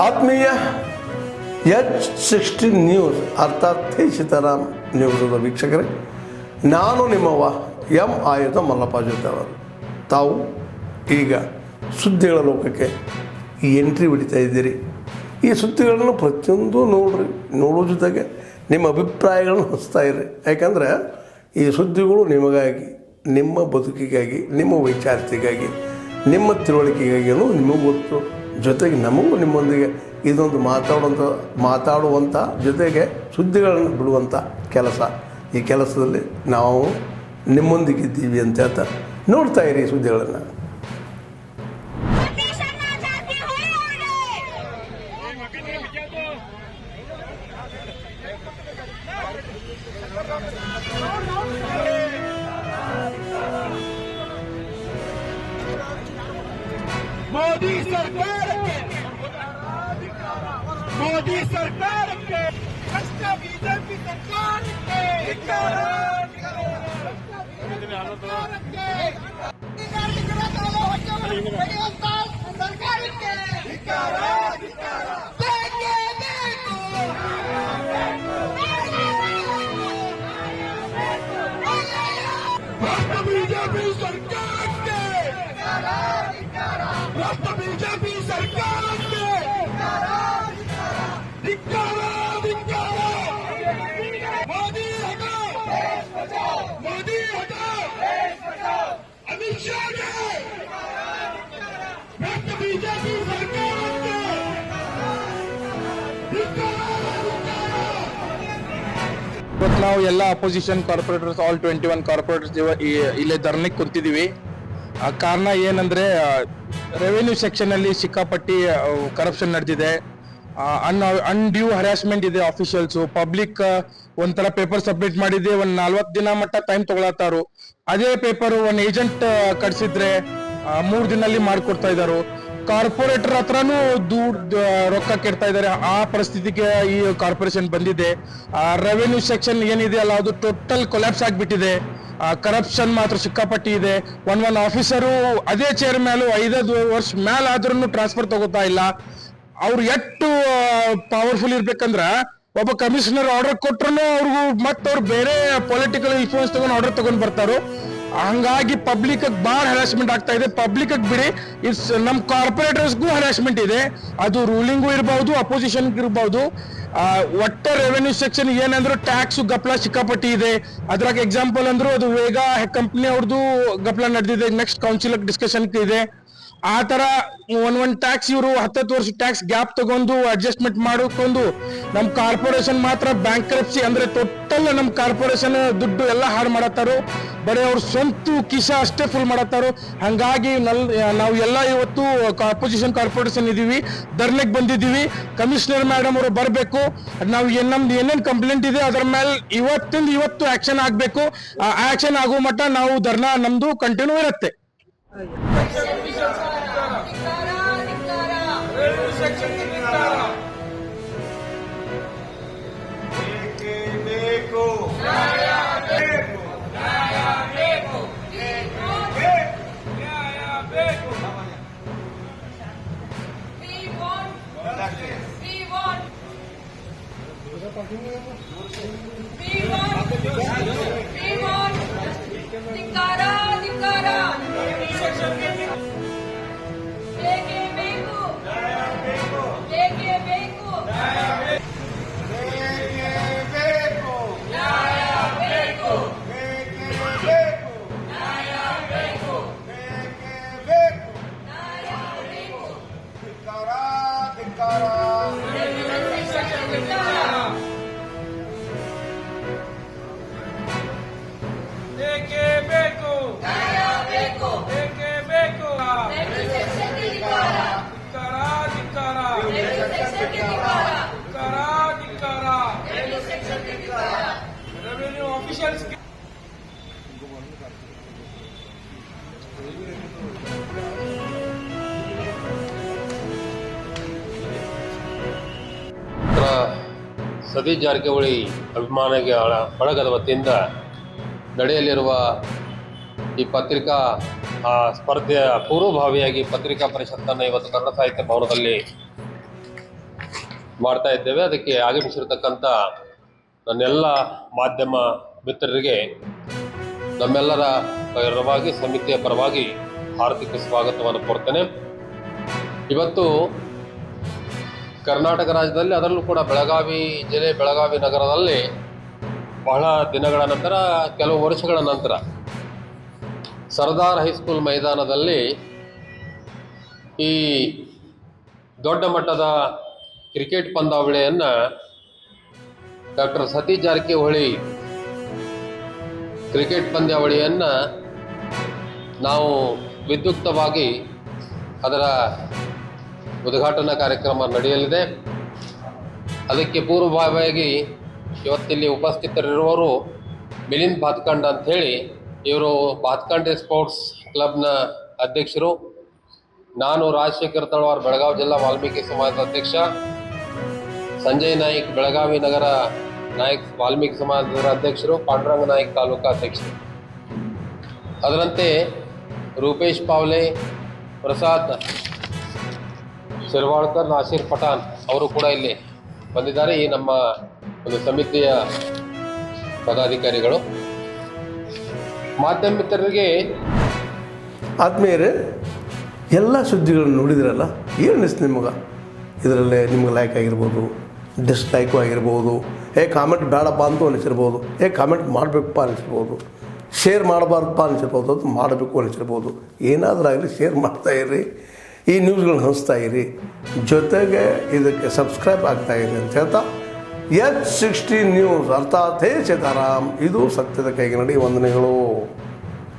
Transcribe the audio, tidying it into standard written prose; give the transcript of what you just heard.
ಆತ್ಮೀಯ H16 news ಅರ್ಥಾತ್ ಸೀತಾರಾಮ್ ನ್ಯೂಸದ ವೀಕ್ಷಕರೇ, ನಾನು ನಿಮ್ಮವ ಎಂ ಆಯುಧ ಮಲ್ಲಪ್ಪ ಜೊತೆ ಅವರು. ತಾವು ಈಗ ಸುದ್ದಿಗಳ ಲೋಕಕ್ಕೆ ಎಂಟ್ರಿ ಹೊಡಿತಾ ಇದ್ದೀರಿ. ಈ ಸುದ್ದಿಗಳನ್ನು ಪ್ರತಿಯೊಂದು ನೋಡೋ ಜೊತೆಗೆ ನಿಮ್ಮ ಅಭಿಪ್ರಾಯಗಳನ್ನು ಹಂಚ್ತಾ ಇರಿ. ಯಾಕಂದರೆ ಈ ಸುದ್ದಿಗಳು ನಿಮಗಾಗಿ, ನಿಮ್ಮ ಬದುಕಿಗಾಗಿ, ನಿಮ್ಮ ವೈಚಾರಿಕೆಗಾಗಿ, ನಿಮ್ಮ ತಿಳುವಳಿಕೆಗಾಗಿಯೂ ನಿಮಗೂ ಗೊತ್ತು. ಜೊತೆಗೆ ನಮಗೂ ನಿಮ್ಮೊಂದಿಗೆ ಇದೊಂದು ಮಾತಾಡುವಂಥ ಜೊತೆಗೆ ಸುದ್ದಿಗಳನ್ನು ಬಿಡುವಂಥ ಕೆಲಸ. ಈ ಕೆಲಸದಲ್ಲಿ ನಾವು ನಿಮ್ಮೊಂದಿಗಿದ್ದೀವಿ ಅಂತ ಹೇಳ್ತಾ ನೋಡ್ತಾ ಇರಿ ಸುದ್ದಿಗಳನ್ನು. मोदी सरकार के भ्रष्ट बीजेपी सरकार के बीजेपी सरकार के बीजेपी सरकार के मोदी हटाओ, मोदी हटाओ, अमित शाह के बीजेपी सरकार के ಇವತ್ತು ನಾವು ಎಲ್ಲ ಅಪೋಸಿಷನ್ ಕಾರ್ಪೊರೇಟರ್ಸ್ ಆಲ್ 21 ಕಾರ್ಪೊರೇಟರ್ಸ್ ಇಲ್ಲೇ ಧರಣಿಗೆ ಕುಂತಿದ್ದೀವಿ. ಕಾರಣ ಏನಂದ್ರೆ ರೆವೆನ್ಯೂ ಸೆಕ್ಷನ್ ಅಲ್ಲಿ ಸಿಕ್ಕಾಪಟ್ಟಿ ಕರಪ್ಷನ್ ನಡೆದಿದೆ, ಅನ್ಡ್ಯೂ ಹರಾಸ್ಮೆಂಟ್ ಇದೆ. ಆಫೀಷಿಯಲ್ಸು ಪಬ್ಲಿಕ್ ಒಂಥರ ಪೇಪರ್ ಸಬ್ಮಿಟ್ ಮಾಡಿದ್ರೆ 40 ದಿನ ಮಟ್ಟ ಟೈಮ್ ತಗೊಳತ್ತಾರು. ಅದೇ ಪೇಪರ್ ಏಜೆಂಟ್ ಕಟ್ಸಿದ್ರೆ 3 ದಿನಲ್ಲಿ ಮಾಡ್ಕೊಡ್ತಾ ಇದ್ದಾರೆ. ಕಾರ್ಪೊರೇಟರ್ ಹತ್ರನೂ ರೊಕ್ಕ ಕೆಡ್ತಾ ಇದ್ದಾರೆ. ಆ ಪರಿಸ್ಥಿತಿಗೆ ಈ ಕಾರ್ಪೊರೇಷನ್ ಬಂದಿದೆ. ರೆವೆನ್ಯೂ ಸೆಕ್ಷನ್ ಏನಿದೆ ಅಲ್ಲ, ಅದು ಟೋಟಲ್ ಕೊಲ್ಯಾಪ್ಸ್ ಆಗಿಬಿಟ್ಟಿದೆ. ಕರಪ್ಷನ್ ಮಾತ್ರ ಸಿಕ್ಕಾಪಟ್ಟಿ ಇದೆ. ಒಂದ್ ಆಫೀಸರು ಅದೇ ಚೇರ್ ಮೇಲೂ 5 ವರ್ಷ ಮೇಲಾದ್ರೂ ಟ್ರಾನ್ಸ್ಫರ್ ತಗೋತಾ ಇಲ್ಲ. ಅವ್ರು ಎಷ್ಟು ಪವರ್ಫುಲ್ ಇರ್ಬೇಕಂದ್ರ ಒಬ್ಬ ಕಮಿಷನರ್ ಆರ್ಡರ್ ಕೊಟ್ರು ಅವ್ರಿಗೂ ಮತ್ತವ್ರು ಬೇರೆ ಪೊಲಿಟಿಕಲ್ ಇನ್ಫ್ಲೂಯೆನ್ಸ್ ತಗೊಂಡು ಆರ್ಡರ್ ತಗೊಂಡ್ ಬರ್ತಾರೋ. ಹಂಗಾಗಿ ಪಬ್ಲಿಕ್ ಬಾಳ ಹರಾಸ್ಮೆಂಟ್ ಆಗ್ತಾ ಇದೆ. ಪಬ್ಲಿಕ್ ಬಿಡಿ, ನಮ್ ಕಾರ್ಪೊರೇಟರ್ಸ್ಗೂ ಹರಾಸ್ಮೆಂಟ್ ಇದೆ. ಅದು ರೂಲಿಂಗು ಇರಬಹುದು, ಅಪೋಸಿಷನ್ ಇರಬಹುದು. ಒಟ್ಟ ರೆವೆನ್ಯೂ ಸೆಕ್ಷನ್ ಏನಂದ್ರು ಟ್ಯಾಕ್ಸ್ ಗಪ್ಲ ಸಿಕ್ಕಾಪಟ್ಟಿ ಇದೆ. ಅದ್ರಾಗ ಎಕ್ಸಾಂಪಲ್ ಅಂದ್ರು ಅದು ವೇಗ ಕಂಪ್ನಿ ಅವ್ರದ್ದು ಗಪ್ಲ ನಡೆದಿದೆ. ನೆಕ್ಸ್ಟ್ ಕೌನ್ಸಿಲ್ ಡಿಸ್ಕಷನ್ ಇದೆ. ಆ ತರ ಒಂದ್ ಟ್ಯಾಕ್ಸ್ ಇವರು 10 ವರ್ಷ ಟ್ಯಾಕ್ಸ್ ಗ್ಯಾಪ್ ತಗೊಂಡು ಅಡ್ಜಸ್ಟ್ಮೆಂಟ್ ಮಾಡಿಕೊಂಡು ನಮ್ ಕಾರ್ಪೊರೇಷನ್ ಮಾತ್ರ ಬ್ಯಾಂಕ್ರಪ್ಸಿ ಅಂದ್ರೆ ಟೋಟಲ್ ನಮ್ ಕಾರ್ಪೊರೇಷನ್ ದುಡ್ಡು ಎಲ್ಲ ಹಾಳು ಮಾಡತ್ತಾರು. ಬರೀ ಅವ್ರ ಸ್ವಂತ ಕಿಸ ಅಷ್ಟೇ ಫುಲ್ ಮಾಡತ್ತಾರು. ಹಂಗಾಗಿ ನಾವು ಎಲ್ಲ ಇವತ್ತು ಅಪೋಸಿಷನ್ ಕಾರ್ಪೊರೇಷನ್ ಇದೀವಿ, ಧರ್ನೆಗೆ ಬಂದಿದ್ದೀವಿ. ಕಮಿಷನರ್ ಮೇಡಮ್ ಅವರು ಬರಬೇಕು. ನಾವು ನಮ್ದು ಏನೇನ್ ಕಂಪ್ಲೇಂಟ್ ಇದೆ ಅದ್ರ ಮೇಲೆ ಇವತ್ತು ಆಕ್ಷನ್ ಆಗ್ಬೇಕು. ಆಕ್ಷನ್ ಆಗೋ ಮಟ್ಟ ನಾವು ಧರ್ನಾ ನಮ್ದು ಕಂಟಿನ್ಯೂ ಇರುತ್ತೆ. रेवेन्यू ऑफिशियल्स ಸತೀಶ್ ಜಾರಕಿಹೊಳಿ ಅಭಿಮಾನಿಗೆ ಬಳಗದ ವತಿಯಿಂದ ನಡೆಯಲಿರುವ ಈ ಪತ್ರಿಕಾ ಸ್ಪರ್ಧೆಯ ಪೂರ್ವಭಾವಿಯಾಗಿ ಪತ್ರಿಕಾ ಪರಿಷತ್ತನ್ನು ಇವತ್ತು ಕನ್ನಡ ಸಾಹಿತ್ಯ ಭವನದಲ್ಲಿ ಮಾಡ್ತಾ ಇದ್ದೇವೆ. ಅದಕ್ಕೆ ಆಗಮಿಸಿರ್ತಕ್ಕಂಥ ನನ್ನೆಲ್ಲ ಮಾಧ್ಯಮ ಮಿತ್ರರಿಗೆ ನಮ್ಮೆಲ್ಲರ ಪರವಾಗಿ, ಸಮಿತಿಯ ಪರವಾಗಿ ಹಾರ್ದಿಕ ಸ್ವಾಗತವನ್ನು ಕೋರ್ತೇನೆ. ಇವತ್ತು ಕರ್ನಾಟಕ ರಾಜ್ಯದಲ್ಲಿ, ಅದರಲ್ಲೂ ಕೂಡ ಬೆಳಗಾವಿ ಜಿಲ್ಲೆ, ಬೆಳಗಾವಿ ನಗರದಲ್ಲಿ ಬಹಳ ದಿನಗಳ ನಂತರ, ಕೆಲವು ವರ್ಷಗಳ ನಂತರ ಸರ್ದಾರ್ ಹೈಸ್ಕೂಲ್ ಮೈದಾನದಲ್ಲಿ ಈ ದೊಡ್ಡ ಮಟ್ಟದ ಕ್ರಿಕೆಟ್ ಪಂದ್ಯಾವಳಿಯನ್ನು ಡಾಕ್ಟರ್ ಸತೀಶ್ ಜಾರಕಿಹೊಳಿ ಕ್ರಿಕೆಟ್ ಪಂದ್ಯಾವಳಿಯನ್ನು ನಾವು ವಿದ್ಯುಕ್ತವಾಗಿ ಅದರ ಉದ್ಘಾಟನಾ ಕಾರ್ಯಕ್ರಮ ನಡೆಯಲಿದೆ. ಅದಕ್ಕೆ ಪೂರ್ವಭಾವಿಯಾಗಿ ಇವತ್ತಿಲ್ಲಿ ಉಪಸ್ಥಿತರಿರುವವರು ಮಿಲಿಂದ್ ಭಾತ್ಕಂಡ್ ಅಂಥೇಳಿ, ಇವರು ಭಾತ್ಕಂಡ್ ಸ್ಪೋರ್ಟ್ಸ್ ಕ್ಲಬ್ನ ಅಧ್ಯಕ್ಷರು. ನಾನು ರಾಜಶೇಖರ್ ತಳವಾರ್, ಬೆಳಗಾವಿ ಜಿಲ್ಲಾ ವಾಲ್ಮೀಕಿ ಸಮಾಜದ ಅಧ್ಯಕ್ಷ. ಸಂಜಯ್ ನಾಯ್ಕ್, ಬೆಳಗಾವಿ ನಗರ ನಾಯಕ್ ವಾಲ್ಮೀಕಿ ಸಮಾಜದ ಅಧ್ಯಕ್ಷರು. ಪಾಂಡುರಂಗ ನಾಯ್ಕ್ ತಾಲೂಕಾ ಅಧ್ಯಕ್ಷರು. ಅದರಂತೆ ರೂಪೇಶ್ ಪಾವ್ಲೆ, ಪ್ರಸಾದ್ ಶಿರ್ವಾಳ್ಕರ್, ನಾಸೀರ್ ಪಠಾಣ್ ಅವರು ಕೂಡ ಇಲ್ಲಿ ಬಂದಿದ್ದಾರೆ. ಈ ನಮ್ಮ ಒಂದು ಸಮಿತಿಯ ಪದಾಧಿಕಾರಿಗಳು. ಮಾಧ್ಯಮ ಮಿತ್ರರಿಗೆ ಆದ್ಮೇಲೆ ಎಲ್ಲ ಸುದ್ದಿಗಳನ್ನು ನೋಡಿದ್ರಲ್ಲ, ಏನು ಅನಿಸ್ತು ನಿಮಗೆ? ಇದರಲ್ಲೇ ನಿಮ್ಗೆ ಲೈಕ್ ಆಗಿರ್ಬೋದು, ಡಿಸ್ಲೈಕು ಆಗಿರ್ಬೋದು, ಕಾಮೆಂಟ್ ಬೇಡಪ್ಪ ಅಂತೂ ಅನಿಸಿರ್ಬೋದು, ಕಾಮೆಂಟ್ ಮಾಡಬೇಕಪ್ಪ ಅನಿಸಿರ್ಬೋದು, ಶೇರ್ ಮಾಡಬಾರ್ದಪ್ಪ ಅನಿಸಿರ್ಬೋದು, ಅದು ಮಾಡಬೇಕು ಅನಿಸಿರ್ಬೋದು. ಏನಾದರೂ ಆಗಲಿ ಶೇರ್ ಮಾಡ್ತಾಯಿರಿ, ಈ ನ್ಯೂಸ್ಗಳನ್ನ ಹಂಚ್ತಾ ಇರಿ, ಜೊತೆಗೆ ಇದಕ್ಕೆ ಸಬ್ಸ್ಕ್ರೈಬ್ ಆಗ್ತಾಯಿರಿ ಅಂತ ಹೇಳ್ತಾ, H16 ನ್ಯೂಸ್ ಅರ್ಥಾತ್ ಹೇ ಸೀತಾರಾಮ್, ಇದು ಸತ್ಯದ ಕೈಗೆ ನಡಿ. ವಂದನೆಗಳು.